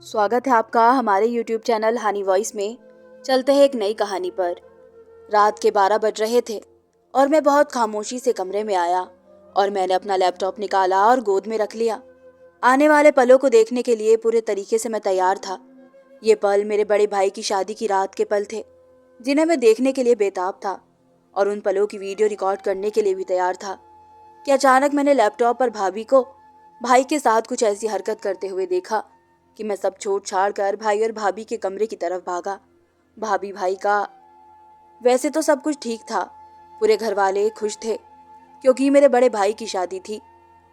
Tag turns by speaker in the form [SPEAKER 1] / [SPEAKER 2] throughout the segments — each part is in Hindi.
[SPEAKER 1] स्वागत है आपका हमारे YouTube चैनल हनी वॉइस में। चलते हैं एक नई कहानी पर। रात के 12 बज रहे थे और मैं बहुत खामोशी से कमरे में आया और मैंने अपना लैपटॉप निकाला और गोद में रख लिया। आने वाले पलों को देखने के लिए पूरे तरीके से मैं तैयार था। ये पल मेरे बड़े भाई की शादी की रात के पल थे, जिन्हें मैं देखने के लिए बेताब था और उन पलों की वीडियो रिकॉर्ड करने के लिए भी तैयार था कि अचानक मैंने लैपटॉप पर भाभी को भाई के साथ कुछ ऐसी हरकत करते हुए देखा कि मैं सब छोड़ छाड़ कर भाई और भाभी के कमरे की तरफ भागा। भाभी भाई का वैसे तो सब कुछ ठीक था, पूरे घर वाले खुश थे क्योंकि मेरे बड़े भाई की शादी थी।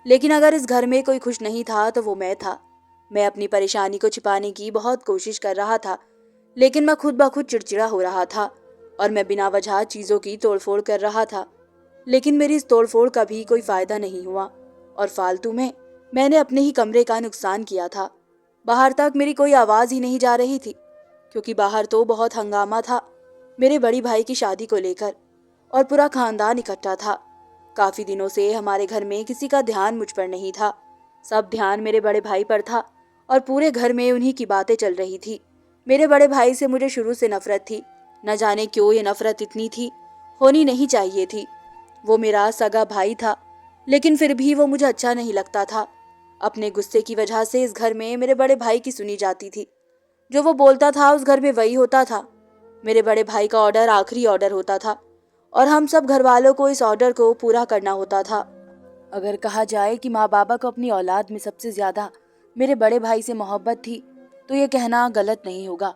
[SPEAKER 1] लेकिन अगर इस घर में कोई खुश नहीं था तो वो मैं था। मैं अपनी परेशानी को छिपाने की बहुत कोशिश कर रहा था, लेकिन मैं खुद ब खुद चिड़चिड़ा हो रहा था और मैं बिना वजह चीज़ों की तोड़फोड़ कर रहा था। लेकिन मेरी इस तोड़फोड़ का भी कोई फायदा नहीं हुआ और फालतू में मैंने अपने ही कमरे का नुकसान किया था। बाहर तक मेरी कोई आवाज़ ही नहीं जा रही थी क्योंकि बाहर तो बहुत हंगामा था मेरे बड़ी भाई की शादी को लेकर और पूरा खानदान इकट्ठा था। काफ़ी दिनों से हमारे घर में किसी का ध्यान मुझ पर नहीं था, सब ध्यान मेरे बड़े भाई पर था और पूरे घर में उन्हीं की बातें चल रही थी। मेरे बड़े भाई से मुझे शुरू से नफरत थी। न जाने क्यों ये नफरत इतनी थी, होनी नहीं चाहिए थी। वो मेरा सगा भाई था, लेकिन फिर भी वो मुझे अच्छा नहीं लगता था। अपने गुस्से की वजह से इस घर में मेरे बड़े भाई की सुनी जाती थी। जो वो बोलता था उस घर में वही होता था। मेरे बड़े भाई का ऑर्डर आखिरी ऑर्डर होता था और हम सब घर वालों को इस ऑर्डर को पूरा करना होता था। अगर कहा जाए कि माँ बाबा को अपनी औलाद में सबसे ज्यादा मेरे बड़े भाई से मोहब्बत थी तो ये कहना गलत नहीं होगा।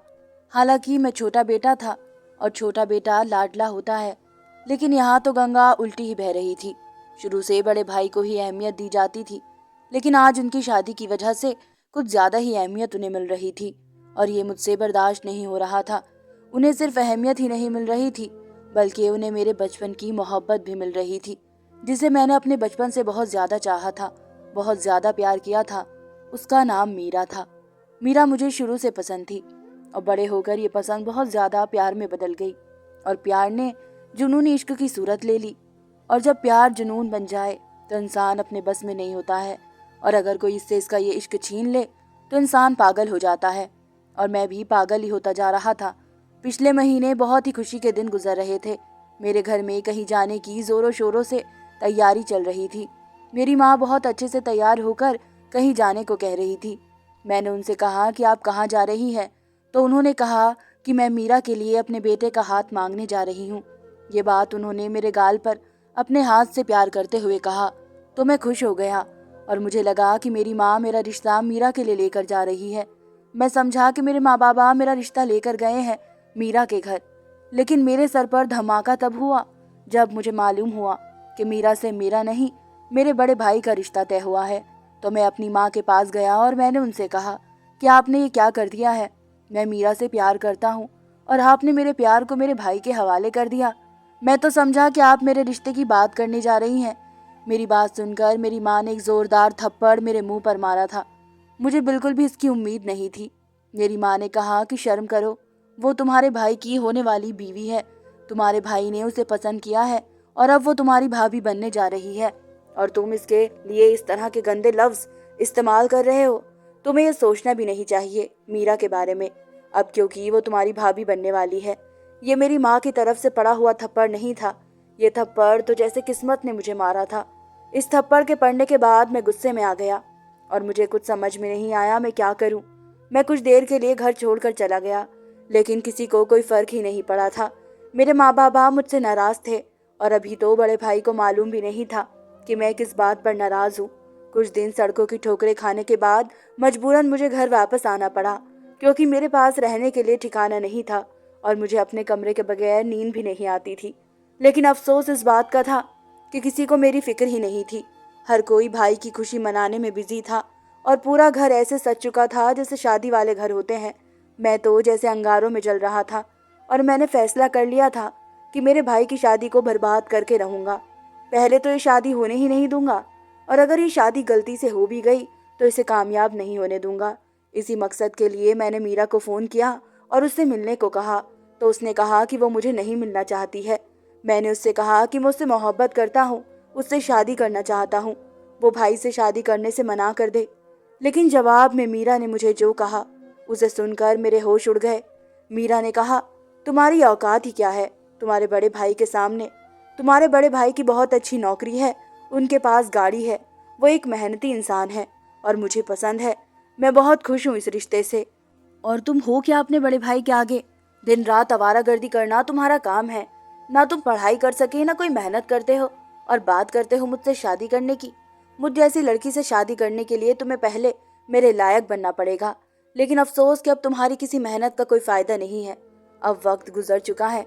[SPEAKER 1] हालांकि मैं छोटा बेटा था और छोटा बेटा लाडला होता है, लेकिन यहाँ तो गंगा उल्टी ही बह रही थी। शुरू से बड़े भाई को ही अहमियत दी जाती थी, लेकिन आज उनकी शादी की वजह से कुछ ज्यादा ही अहमियत उन्हें मिल रही थी और ये मुझसे बर्दाश्त नहीं हो रहा था। उन्हें सिर्फ अहमियत ही नहीं मिल रही थी, बल्कि उन्हें मेरे बचपन की मोहब्बत भी मिल रही थी, जिसे मैंने अपने बचपन से बहुत ज्यादा चाहा था, बहुत ज्यादा प्यार किया था। उसका नाम मीरा था। मीरा मुझे शुरू से पसंद थी और बड़े होकर ये पसंद बहुत ज्यादा प्यार में बदल गई और प्यार ने जुनूनी इश्क की सूरत ले ली। और जब प्यार जुनून बन जाए तो इंसान अपने बस में नहीं होता है और अगर कोई इससे इसका ये इश्क छीन ले तो इंसान पागल हो जाता है। और मैं भी पागल ही होता जा रहा था। पिछले महीने बहुत ही खुशी के दिन गुजर रहे थे। मेरे घर में कहीं जाने की जोरों शोरों से तैयारी चल रही थी। मेरी माँ बहुत अच्छे से तैयार होकर कहीं जाने को कह रही थी। मैंने उनसे कहा कि आप कहाँ जा रही हैं, तो उन्होंने कहा कि मैं मीरा के लिए अपने बेटे का हाथ मांगने जा रही हूँ। ये बात उन्होंने मेरे गाल पर अपने हाथ से प्यार करते हुए कहा तो मैं खुश हो गया और मुझे लगा कि मेरी माँ मेरा रिश्ता मीरा के लिए लेकर जा रही है। मैं समझा कि मेरे माँ बाबा मेरा रिश्ता लेकर गए हैं मीरा के घर। लेकिन मेरे सर पर धमाका तब हुआ जब मुझे मालूम हुआ कि मीरा से मेरा नहीं, मेरे बड़े भाई का रिश्ता तय हुआ है। तो मैं अपनी माँ के पास गया और मैंने उनसे कहा कि आपने ये क्या कर दिया है। मैं मीरा से प्यार करता हूँ और आपने मेरे प्यार को मेरे भाई के हवाले कर दिया। मैं तो समझा कि आप मेरे रिश्ते की बात करने जा रही हैं। मेरी बात सुनकर मेरी माँ ने एक जोरदार थप्पड़ मेरे मुंह पर मारा था। मुझे बिल्कुल भी इसकी उम्मीद नहीं थी। मेरी माँ ने कहा कि शर्म करो, वो तुम्हारे भाई की होने वाली बीवी है। तुम्हारे भाई ने उसे पसंद किया है और अब वो तुम्हारी भाभी बनने जा रही है और तुम इसके लिए इस तरह के गंदे लफ्ज इस्तेमाल कर रहे हो। तुम्हें यह सोचना भी नहीं चाहिए मीरा के बारे में अब, क्योंकि वो तुम्हारी भाभी बनने वाली है। ये मेरी माँ की तरफ से पड़ा हुआ थप्पड़ नहीं था। ये थप्पड़ तो जैसे किस्मत ने मुझे मारा था। इस थप्पड़ के पड़ने के बाद मैं गुस्से में आ गया और मुझे कुछ समझ में नहीं आया मैं क्या करूं। मैं कुछ देर के लिए घर छोड़कर चला गया, लेकिन किसी को कोई फर्क ही नहीं पड़ा था। मेरे माँ बाबा मुझसे नाराज थे और अभी तो बड़े भाई को मालूम भी नहीं था कि मैं किस बात पर नाराज हूँ। कुछ दिन सड़कों की ठोकरें खाने के बाद मजबूरन मुझे घर वापस आना पड़ा, क्योंकि मेरे पास रहने के लिए ठिकाना नहीं था और मुझे अपने कमरे के बगैर नींद भी नहीं आती थी। लेकिन अफसोस इस बात का था कि किसी को मेरी फिक्र ही नहीं थी। हर कोई भाई की खुशी मनाने में बिजी था और पूरा घर ऐसे सज चुका था जैसे शादी वाले घर होते हैं। मैं तो जैसे अंगारों में जल रहा था और मैंने फैसला कर लिया था कि मेरे भाई की शादी को बर्बाद करके रहूंगा। पहले तो ये शादी होने ही नहीं दूंगा और अगर ये शादी गलती से हो भी गई तो इसे कामयाब नहीं होने दूंगा। इसी मकसद के लिए मैंने मीरा को फ़ोन किया और उससे मिलने को कहा, तो उसने कहा कि वो मुझे नहीं मिलना चाहती है। मैंने उससे कहा कि मैं उससे मोहब्बत करता हूँ, उससे शादी करना चाहता हूँ, वो भाई से शादी करने से मना कर दे। लेकिन जवाब में मीरा ने मुझे जो कहा उसे सुनकर मेरे होश उड़ गए। मीरा ने कहा, तुम्हारी औकात ही क्या है तुम्हारे बड़े भाई के सामने। तुम्हारे बड़े भाई की बहुत अच्छी नौकरी है, उनके पास गाड़ी है, वो एक मेहनती इंसान है और मुझे पसंद है। मैं बहुत खुश हूँ इस रिश्ते से। और तुम हो क्या अपने बड़े भाई के आगे? दिन रात आवारागर्दी करना तुम्हारा काम है। ना तुम पढ़ाई कर सके ना कोई मेहनत करते हो, और बात करते हो मुझसे शादी करने की। मुझ जैसी लड़की से शादी करने के लिए तुम्हें पहले मेरे लायक बनना पड़ेगा। लेकिन अफसोस कि अब तुम्हारी किसी मेहनत का कोई फायदा नहीं है। अब वक्त गुजर चुका है।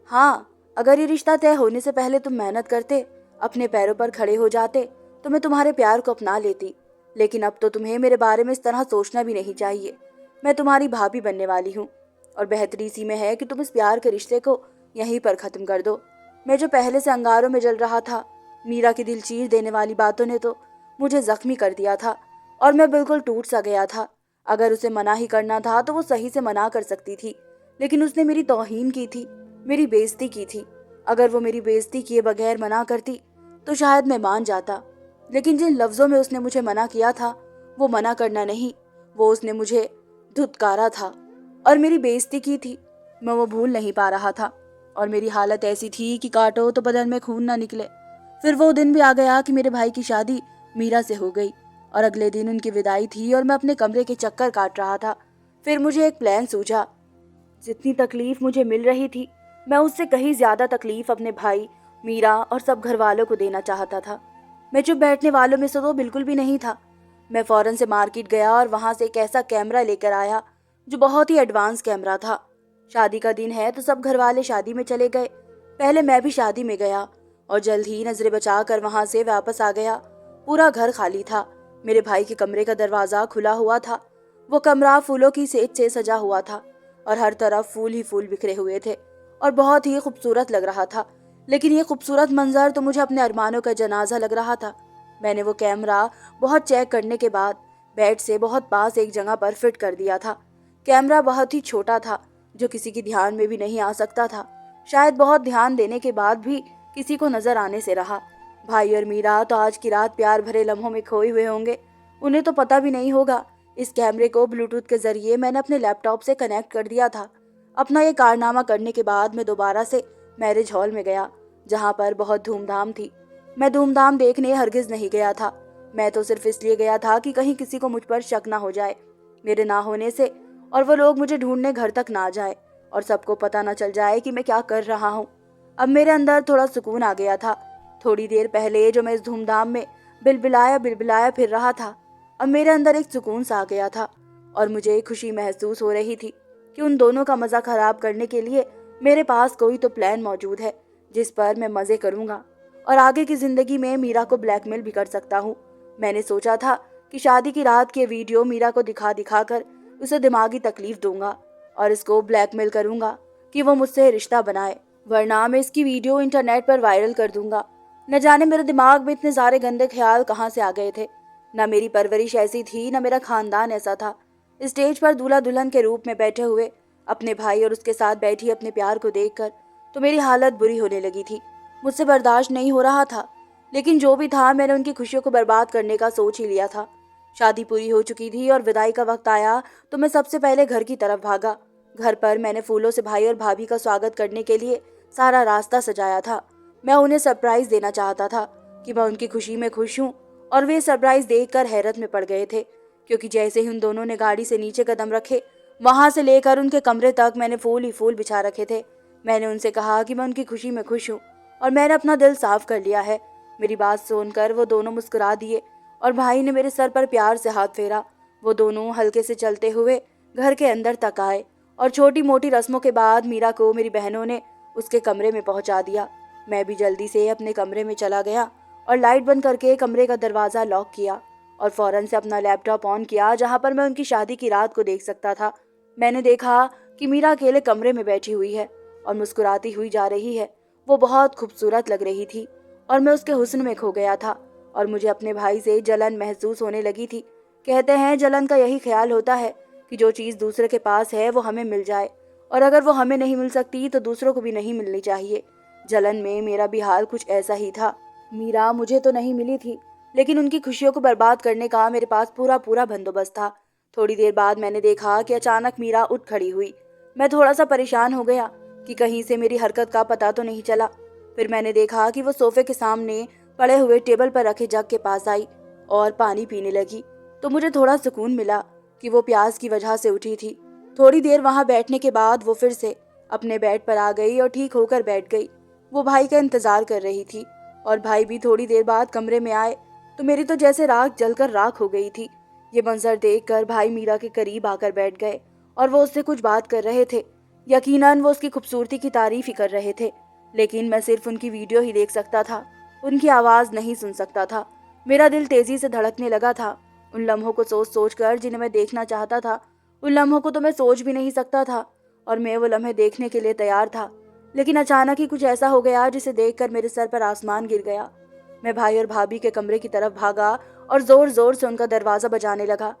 [SPEAKER 1] हाँ, अगर ये रिश्ता तय होने से पहले तुम मेहनत करते, अपने पैरों पर खड़े हो जाते, तो मैं तुम्हारे प्यार को अपना लेती। लेकिन अब तो तुम्हें मेरे बारे में इस तरह सोचना भी नहीं चाहिए। मैं तुम्हारी भाभी बनने वाली हूँ और बेहतरी इसी में है कि तुम इस प्यार के रिश्ते को यहीं पर खत्म कर दो। मैं जो पहले से अंगारों में जल रहा था, मीरा की दिल चीर देने वाली बातों ने तो मुझे जख्मी कर दिया था और मैं बिल्कुल टूट सा गया था। अगर उसे मना ही करना था तो वो सही से मना कर सकती थी, लेकिन उसने मेरी तौहीन की थी, मेरी बेइज्जती की थी। अगर वो मेरी बेइज्जती किए बगैर मना करती तो शायद मैं मान जाता। लेकिन जिन लफ्जों में उसने मुझे मना किया था, वो मना करना नहीं, वो उसने मुझे धुतकारा था और मेरी बेइज्जती की थी। मैं वो भूल नहीं पा रहा था और मेरी हालत ऐसी थी कि काटो तो बदन में खून ना निकले। फिर वो दिन भी आ गया कि मेरे भाई की शादी मीरा से हो गई और अगले दिन उनकी विदाई थी और मैं अपने कमरे के चक्कर काट रहा था। फिर मुझे एक प्लान सूझा। जितनी तकलीफ मुझे मिल रही थी, मैं उससे कहीं ज्यादा तकलीफ अपने भाई, मीरा और सब घर वालों को देना चाहता था। मैं चुप बैठने वालों में से तो बिल्कुल भी नहीं था। मैं फौरन से मार्केट गया और वहां से एक ऐसा कैमरा लेकर आया जो बहुत ही एडवांस कैमरा था। शादी का दिन है तो सब घर वाले शादी में चले गए। पहले मैं भी शादी में गया और जल्द ही नजरें बचाकर वहां से वापस आ गया। पूरा घर खाली था। मेरे भाई के कमरे का दरवाजा खुला हुआ था। वो कमरा फूलों की सेज से सजा हुआ था और हर तरफ फूल ही फूल बिखरे हुए थे और बहुत ही खूबसूरत लग रहा था। लेकिन ये खूबसूरत मंजर तो मुझे अपने अरमानों का जनाजा लग रहा था। मैंने वो कैमरा बहुत चेक करने के बाद बेड से बहुत पास एक जगह पर फिट कर दिया था। कैमरा बहुत ही छोटा था, जो किसी के ध्यान में भी नहीं आ सकता था। शायद बहुत ध्यान देने के बाद भी किसी को नजर आने से रहा। भाई और मीरा तो आज की रात प्यार भरे लम्हों में खोए हुए होंगे। उन्हें तो पता भी नहीं होगा। इस कैमरे को ब्लूटूथ के जरिए मैंने अपने लैपटॉप से कनेक्ट कर दिया था। अपना ये कारनामा करने के बाद मैं दोबारा से मैरिज हॉल में गया, जहाँ पर बहुत धूमधाम थी। मैं धूमधाम देखने हरगिज नहीं गया था। मैं तो सिर्फ इसलिए गया था कि कहीं किसी को मुझ पर शक ना हो जाए मेरे ना होने से, और वो लोग मुझे ढूंढने घर तक ना जाए और सबको पता ना चल जाए कि मैं क्या कर रहा हूँ। अब मेरे अंदर थोड़ा सुकून आ गया था। थोड़ी देर पहले जो मैं इस धूमधाम में बिलबिलाया बिलबिलाया फिर रहा था, अब मेरे अंदर एक सुकून सा आ गया था और मुझे खुशी महसूस हो रही थी कि उन दोनों का मजा खराब करने के लिए मेरे पास कोई तो प्लान मौजूद है जिस पर मैं मजे करूंगा और आगे की जिंदगी में मीरा को ब्लैकमेल भी कर सकता हूँ। मैंने सोचा था कि शादी की रात के वीडियो मीरा को दिखा दिखा कर उसे दिमागी तकलीफ दूंगा और इसको ब्लैकमेल करूंगा कि वो मुझसे रिश्ता बनाए, वरना मैं इसकी वीडियो इंटरनेट पर वायरल कर दूंगा। न जाने मेरे दिमाग में इतने सारे गंदे ख्याल कहाँ से आ गए थे। न मेरी परवरिश ऐसी थी, न मेरा खानदान ऐसा था। स्टेज पर दूल्हा दुल्हन के रूप में बैठे हुए अपने भाई और उसके साथ बैठी अपने प्यार को देखकर तो मेरी हालत बुरी होने लगी थी। मुझसे बर्दाश्त नहीं हो रहा था। लेकिन जो भी था, मैंने उनकी खुशियों को बर्बाद करने का सोच ही लिया था। शादी पूरी हो चुकी थी और विदाई का वक्त आया तो मैं सबसे पहले घर की तरफ भागा। घर पर मैंने फूलों से भाई और भाभी का स्वागत करने के लिए सारा रास्ता सजाया था। मैं उन्हें सरप्राइज देना चाहता था कि मैं उनकी खुशी में खुश हूँ, और वे सरप्राइज देखकर हैरत में पड़ गए थे, क्योंकि जैसे ही उन दोनों ने गाड़ी से नीचे कदम रखे, वहां से लेकर उनके कमरे तक मैंने फूल ही फूल बिछा रखे थे। मैंने उनसे कहा कि मैं उनकी खुशी में खुश हूँ और मैंने अपना दिल साफ कर लिया है। मेरी बात सुनकर वो दोनों मुस्कुरा दिए और भाई ने मेरे सर पर प्यार से हाथ फेरा। वो दोनों हल्के से चलते हुए घर के अंदर तक आए और छोटी मोटी रस्मों के बाद मीरा को मेरी बहनों ने उसके कमरे में पहुंचा दिया। मैं भी जल्दी से अपने कमरे में चला गया और लाइट बंद करके कमरे का दरवाज़ा लॉक किया और फौरन से अपना लैपटॉप ऑन किया, जहां पर मैं उनकी शादी की रात को देख सकता था। मैंने देखा कि मीरा अकेले कमरे में बैठी हुई है और मुस्कुराती हुई जा रही है। वो बहुत खूबसूरत लग रही थी और मैं उसके हुस्न में खो गया था और मुझे अपने भाई से जलन महसूस होने लगी थी। कहते हैं जलन का यही ख्याल होता है कि जो चीज़ दूसरे के पास है वो हमें मिल जाए, और अगर वो हमें नहीं मिल सकती तो दूसरों को भी नहीं मिलनी चाहिए। जलन में मेरा भी हाल कुछ ऐसा ही था। मीरा मुझे तो नहीं मिली थी, लेकिन उनकी खुशियों को बर्बाद करने का मेरे पास पूरा पूरा बंदोबस्त था। थोड़ी देर बाद मैंने देखा कि अचानक मीरा उठ खड़ी हुई। मैं थोड़ा सा परेशान हो गया कि कहीं से मेरी हरकत का पता तो नहीं चला। फिर मैंने देखा कि वो सोफे के सामने पड़े हुए टेबल पर रखे जग के पास आई और पानी पीने लगी। तो मुझे थोड़ा सुकून मिला कि वो प्यास की वजह से उठी थी। थोड़ी देर वहां बैठने के बाद वो फिर से अपने बेड पर आ गई और ठीक होकर बैठ गई। वो भाई का इंतजार कर रही थी और भाई भी थोड़ी देर बाद कमरे में आए तो मेरी तो जैसे राख जलकर राख हो गई थी। ये मंजर देखकर भाई मीरा के करीब आकर बैठ गए और वो उससे कुछ बात कर रहे थे। यकीनन वो उसकी खूबसूरती की तारीफ ही कर रहे थे, लेकिन मैं सिर्फ उनकी वीडियो ही देख सकता था, उनकी आवाज नहीं सुन सकता था। मेरा दिल तेजी से धड़कने लगा था। उन लम्हों को सोच सोच कर जिन्हें मैं देखना चाहता था, उन लम्हों को तो मैं सोच भी नहीं सकता था और मैं वो लम्हे देखने के लिए तैयार था। लेकिन अचानक ही कुछ ऐसा हो गया जिसे देखकर मेरे सर पर आसमान गिर गया। मैं भाई और भाभी के कमरे की तरफ भागा और जोर जोर से उनका दरवाजा बजाने लगा।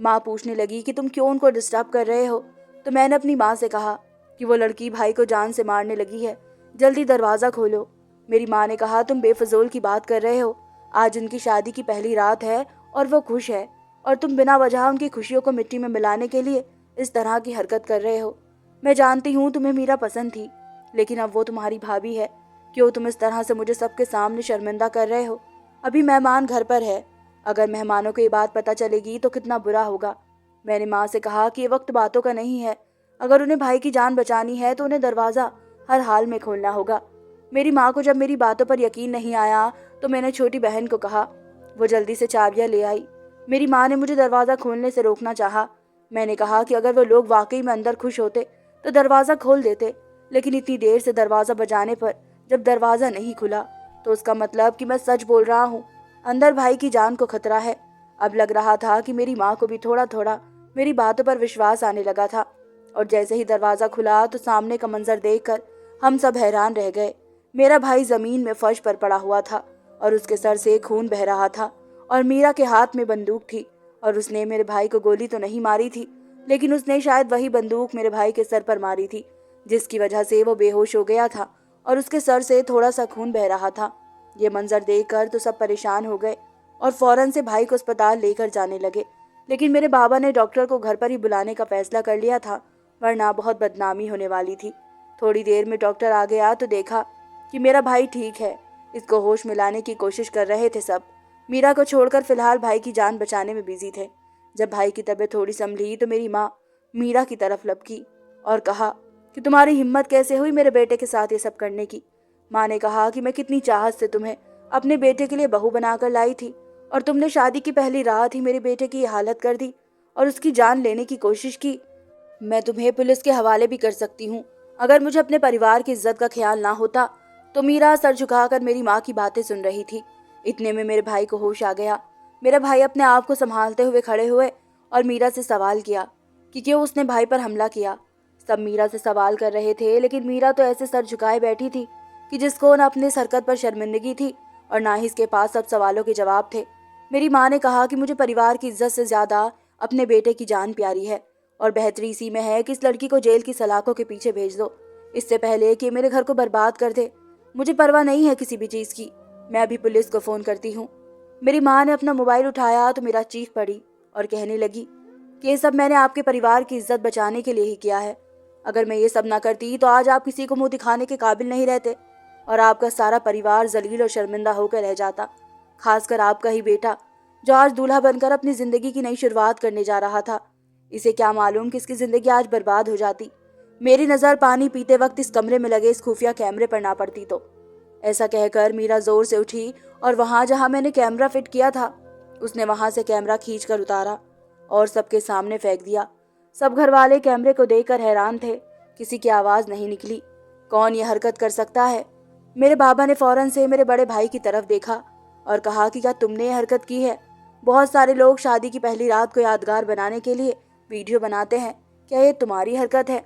[SPEAKER 1] माँ पूछने लगी कि तुम क्यों उनको डिस्टर्ब कर रहे हो। तो मैंने अपनी माँ से कहा कि वो लड़की भाई को जान से मारने लगी है, जल्दी दरवाजा खोलो। मेरी माँ ने कहा तुम बेफजूल की बात कर रहे हो, आज उनकी शादी की पहली रात है और वो खुश है और तुम बिना वजह उनकी खुशियों को मिट्टी में मिलाने के लिए इस तरह की हरकत कर रहे हो। मैं जानती हूँ तुम्हें मीरा पसंद थी, लेकिन अब वो तुम्हारी भाभी है। क्यों तुम इस तरह से मुझे सबके सामने शर्मिंदा कर रहे हो। अभी मेहमान घर पर है, अगर मेहमानों को ये बात पता चलेगी तो कितना बुरा होगा। मैंने माँ से कहा कि ये वक्त बातों का नहीं है, अगर उन्हें भाई की जान बचानी है तो उन्हें दरवाज़ा हर हाल में खोलना होगा। मेरी माँ को जब मेरी बातों पर यकीन नहीं आया तो मैंने छोटी बहन को कहा, वो जल्दी से चाबियाँ ले आई। मेरी माँ ने मुझे दरवाज़ा खोलने से रोकना चाहा। मैंने कहा कि अगर वो लोग वाकई में अंदर खुश होते तो दरवाज़ा खोल देते, लेकिन इतनी देर से दरवाज़ा बजाने पर जब दरवाज़ा नहीं खुला तो उसका मतलब कि मैं सच बोल रहा हूँ, अंदर भाई की जान को खतरा है। अब लग रहा था कि मेरी माँ को भी थोड़ा थोड़ा मेरी बातों पर विश्वास आने लगा था। और जैसे ही दरवाज़ा खुला तो सामने का मंजर देखकर हम सब हैरान रह गए। मेरा भाई ज़मीन में फर्श पर पड़ा हुआ था और उसके सर से खून बह रहा था और मीरा के हाथ में बंदूक थी और उसने मेरे भाई को गोली तो नहीं मारी थी, लेकिन उसने शायद वही बंदूक मेरे भाई के सर पर मारी थी, जिसकी वजह से वो बेहोश हो गया था और उसके सर से थोड़ा सा खून बह रहा था। ये मंजर देखकर तो सब परेशान हो गए और फौरन से भाई को अस्पताल लेकर जाने लगे। लेकिन मेरे बाबा ने डॉक्टर को घर पर ही बुलाने का फैसला कर लिया था, वरना बहुत बदनामी होने वाली थी। थोड़ी देर में डॉक्टर आ गया तो देखा कि मेरा भाई ठीक है। इसको होश में लाने की कोशिश कर रहे थे सब। मीरा को छोड़कर फिलहाल भाई की जान बचाने में बिजी थे। जब भाई की तबीयत थोड़ी संभली तो मेरी माँ मीरा की तरफ लपकी और कहा कि तुम्हारी हिम्मत कैसे हुई मेरे बेटे के साथ ये सब करने की। माँ ने कहा कि मैं कितनी चाहत से तुम्हें अपने बेटे के लिए बहू बनाकर लाई थी और तुमने शादी की पहली रात ही मेरे बेटे की ये हालत कर दी और उसकी जान लेने की कोशिश की। मैं तुम्हें पुलिस के हवाले भी कर सकती हूँ अगर मुझे अपने परिवार की इज्जत का ख्याल ना होता। तो मीरा सर झुकाकर मेरी माँ की बातें सुन रही थी। इतने में मेरे भाई को होश आ गया। मेरा भाई अपने आप को संभालते हुए खड़े हुए और मीरा से सवाल किया कि क्यों उसने भाई पर हमला किया। सब मीरा से सवाल कर रहे थे, लेकिन मीरा तो ऐसे सर झुकाए बैठी थी कि जिसको न अपनी हरकत पर शर्मिंदगी थी और ना ही इसके पास सब सवालों के जवाब थे। मेरी माँ ने कहा कि मुझे परिवार की इज्जत से ज्यादा अपने बेटे की जान प्यारी है और बेहतरी इसी में है कि इस लड़की को जेल की सलाखों के पीछे भेज दो, इससे पहले कि मेरे घर को बर्बाद कर दे। मुझे परवाह नहीं है किसी भी चीज़ की, मैं अभी पुलिस को फ़ोन करती हूँ। मेरी माँ ने अपना मोबाइल उठाया तो मेरा चीख पड़ी और कहने लगी कि ये सब मैंने आपके परिवार की इज्जत बचाने के लिए ही किया है। अगर मैं ये सब ना करती तो आज आप किसी को मुंह दिखाने के काबिल नहीं रहते और आपका सारा परिवार जलील और शर्मिंदा होकर रह जाता, खासकर आपका ही बेटा जो आज दूल्हा बनकर अपनी जिंदगी की नई शुरुआत करने जा रहा था। इसे क्या मालूम कि इसकी जिंदगी आज बर्बाद हो जाती, मेरी नज़र पानी पीते वक्त इस कमरे में लगे इस खुफिया कैमरे पर ना पड़ती तो। ऐसा कहकर मीरा जोर से उठी और वहां जहां मैंने कैमरा फिट किया था उसने वहां से कैमरा खींचकर उतारा और सबके सामने फेंक दिया। सब घर वाले कैमरे को देखकर हैरान थे, किसी की आवाज़ नहीं निकली। कौन ये हरकत कर सकता है। मेरे बाबा ने फौरन से मेरे बड़े भाई की तरफ देखा और कहा कि क्या तुमने ये हरकत की है। बहुत सारे लोग शादी की पहली रात को यादगार बनाने के लिए वीडियो बनाते हैं, क्या ये तुम्हारी हरकत है।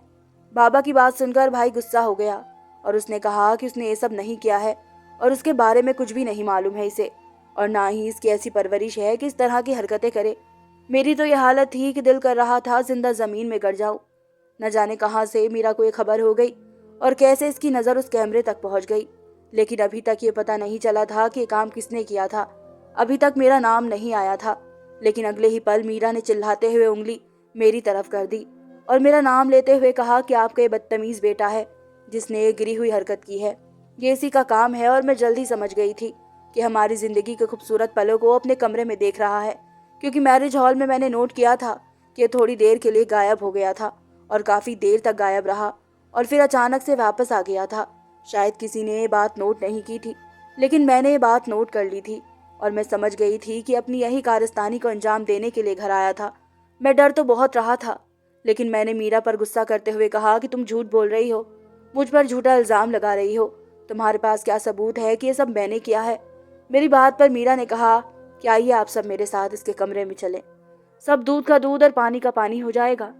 [SPEAKER 1] बाबा की बात सुनकर भाई गुस्सा हो गया और उसने कहा कि उसने ये सब नहीं किया है और उसके बारे में कुछ भी नहीं मालूम है इसे, और ना ही इसकी ऐसी परवरिश है कि इस तरह की हरकतें करे। मेरी तो यह हालत थी कि दिल कर रहा था जिंदा ज़मीन में गड़ जाऊं। न जाने कहाँ से मीरा को ये खबर हो गई और कैसे इसकी नज़र उस कैमरे तक पहुंच गई, लेकिन अभी तक ये पता नहीं चला था कि ये काम किसने किया था। अभी तक मेरा नाम नहीं आया था। लेकिन अगले ही पल मीरा ने चिल्लाते हुए उंगली मेरी तरफ कर दी और मेरा नाम लेते हुए कहा कि आपका ये बदतमीज बेटा है जिसने ये गिरी हुई हरकत की है। ये इसी का काम है। और मैं जल्दी समझ गई थी कि हमारी जिंदगी के खूबसूरत पलों को अपने कमरे में देख रहा है, क्योंकि मैरिज हॉल में मैंने नोट किया था कि ये थोड़ी देर के लिए गायब हो गया था और काफी देर तक गायब रहा और फिर अचानक से वापस आ गया था। शायद किसी ने ये बात नोट नहीं की थी, लेकिन मैंने ये बात नोट कर ली थी और मैं समझ गई थी कि अपनी यही कारस्तानी को अंजाम देने के लिए घर आया था। मैं डर तो बहुत रहा था, लेकिन मैंने मीरा पर गुस्सा करते हुए कहा कि तुम झूठ बोल रही हो, मुझ पर झूठा इल्जाम लगा रही हो। तुम्हारे पास क्या सबूत है कि ये सब मैंने किया है? मेरी बात पर मीरा ने कहा कि आइए आप सब मेरे साथ इसके कमरे में चलें, सब दूध का दूध और पानी का पानी हो जाएगा।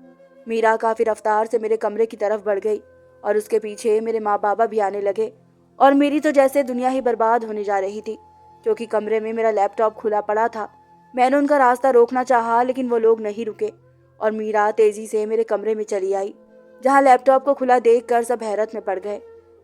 [SPEAKER 1] मीरा काफी रफ्तार से मेरे कमरे की तरफ बढ़ गई और उसके पीछे मेरे माँ बाबा भी आने लगे और मेरी तो जैसे दुनिया ही बर्बाद होने जा रही थी, क्योंकि कमरे में मेरा लैपटॉप खुला पड़ा था। मैंने उनका रास्ता रोकना चाहा, लेकिन वो लोग नहीं रुके और मीरा तेजी से मेरे कमरे में चली आई, जहाँ लैपटॉप को खुला देखकर सब हैरत में पड़ गए,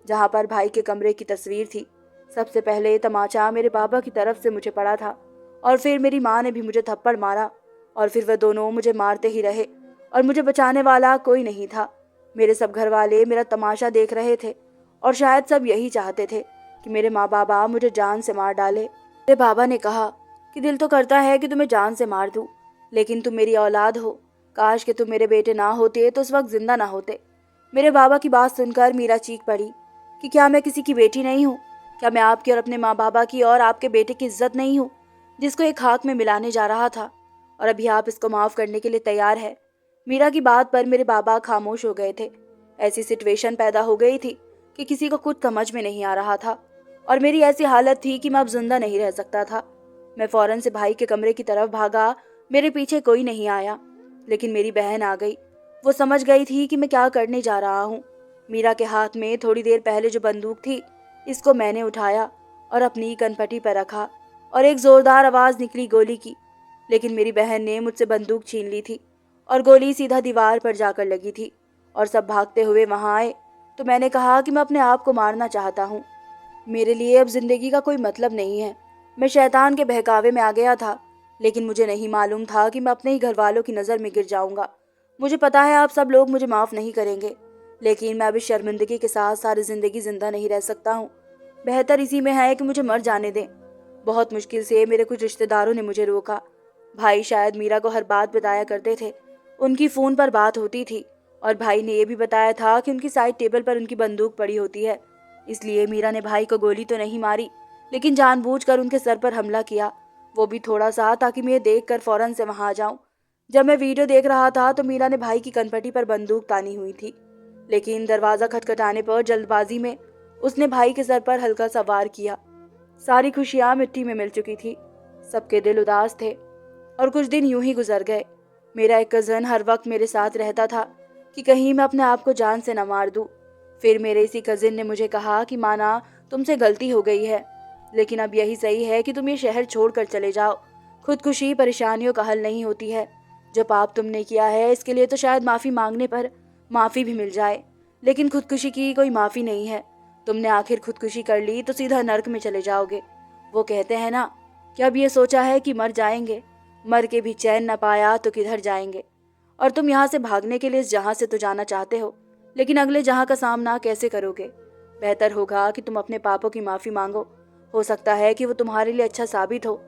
[SPEAKER 1] जहाँ पर भाई के कमरे की तस्वीर थी। सबसे पहले तमाचा मेरे बाबा की तरफ से मुझे पड़ा था और फिर मेरी माँ ने भी मुझे थप्पड़ मारा और फिर वह दोनों मुझे मारते ही रहे और मुझे बचाने वाला कोई नहीं था। मेरे सब घर वाले मेरा तमाशा देख रहे थे और शायद सब यही चाहते थे कि मेरे माँ बाबा मुझे जान से मार डाले। मेरे बाबा ने कहा कि दिल तो करता है कि तुम्हें जान से मार दूं, लेकिन तुम मेरी औलाद हो, काश कि तुम मेरे बेटे ना होते तो उस वक्त जिंदा ना होते। मेरे बाबा की बात सुनकर मीरा चीख पड़ी कि क्या मैं किसी की बेटी नहीं हूँ? क्या मैं आपकी और अपने माँ बाबा की और आपके बेटे की इज्जत नहीं हूँ, जिसको एक खाक में मिलाने जा रहा था, और अभी आप इसको माफ करने के लिए तैयार है? मीरा की बात पर मेरे बाबा खामोश हो गए थे। ऐसी सिचुएशन पैदा हो गई थी कि किसी को कुछ समझ में नहीं आ रहा था और मेरी ऐसी हालत थी कि मैं अब जिंदा नहीं रह सकता था। मैं फौरन से भाई के कमरे की तरफ भागा। मेरे पीछे कोई नहीं आया, लेकिन मेरी बहन आ गई। वो समझ गई थी कि मैं क्या करने जा रहा हूँ। मीरा के हाथ में थोड़ी देर पहले जो बंदूक थी, इसको मैंने उठाया और अपनी कनपटी पर रखा और एक जोरदार आवाज निकली गोली की, लेकिन मेरी बहन ने मुझसे बंदूक छीन ली थी और गोली सीधा दीवार पर जाकर लगी थी और सब भागते हुए वहां आए। तो मैंने कहा कि मैं अपने आप को मारना चाहता हूँ। मेरे लिए अब जिंदगी का कोई मतलब नहीं है। मैं शैतान के बहकावे में आ गया था, लेकिन मुझे नहीं मालूम था कि मैं अपने ही घर वालों की नज़र में गिर जाऊंगा। मुझे पता है आप सब लोग मुझे माफ़ नहीं करेंगे, लेकिन मैं अभी शर्मिंदगी के साथ सारी ज़िंदगी जिंदा नहीं रह सकता हूँ। बेहतर इसी में है कि मुझे मर जाने दें। बहुत मुश्किल से मेरे कुछ रिश्तेदारों ने मुझे रोका। भाई शायद मीरा को हर बात बताया करते थे। उनकी फ़ोन पर बात होती थी और भाई ने यह भी बताया था कि उनकी साइड टेबल पर उनकी बंदूक पड़ी होती है। इसलिए मीरा ने भाई को गोली तो नहीं मारी, लेकिन जानबूझकर उनके सर पर हमला किया, वो भी थोड़ा सा, ताकि मैं देखकर फौरन से वहां आ जाऊं। जब मैं वीडियो देख रहा था तो मीरा ने भाई की कनपटी पर बंदूक तानी हुई थी, लेकिन दरवाज़ा खटखटाने पर जल्दबाजी में उसने भाई के सर पर हल्का सा वार किया। सारी खुशियां मिट्टी में मिल चुकी थी। सबके दिल उदास थे और कुछ दिन यूं ही गुजर गए। मेरा एक कज़न हर वक्त मेरे साथ रहता था कि कहीं मैं अपने आप को जान से न मार दूं। फिर मेरे इसी कज़िन ने मुझे कहा कि माना, तुमसे गलती हो गई है, लेकिन अब यही सही है कि तुम ये शहर छोड़कर चले जाओ। खुदकुशी परेशानियों का हल नहीं होती है। जो पाप तुमने किया है इसके लिए तो शायद माफ़ी मांगने पर माफ़ी भी मिल जाए, लेकिन खुदकुशी की कोई माफ़ी नहीं है। तुमने आखिर खुदकुशी कर ली तो सीधा नर्क में चले जाओगे। वो कहते हैं ना कि अब ये सोचा है कि मर जाएंगे, मर के भी चैन न पाया तो किधर जाएंगे। और तुम यहाँ से भागने के लिए इस जहाँ से तो जाना चाहते हो, लेकिन अगले जहाँ का सामना कैसे करोगे? बेहतर होगा कि तुम अपने पापों की माफ़ी मांगो। हो सकता है कि वो तुम्हारे लिए अच्छा साबित हो।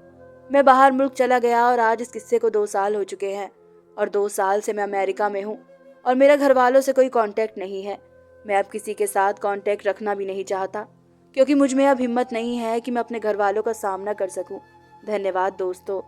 [SPEAKER 1] मैं बाहर मुल्क चला गया और आज इस किस्से को 2 साल हो चुके हैं और 2 साल से मैं अमेरिका में हूँ और मेरा घर वालों से कोई कांटेक्ट नहीं है। मैं अब किसी के साथ कांटेक्ट रखना भी नहीं चाहता, क्योंकि मुझ में अब हिम्मत नहीं है कि मैं अपने घर वालों का सामना कर सकूं। धन्यवाद दोस्तों।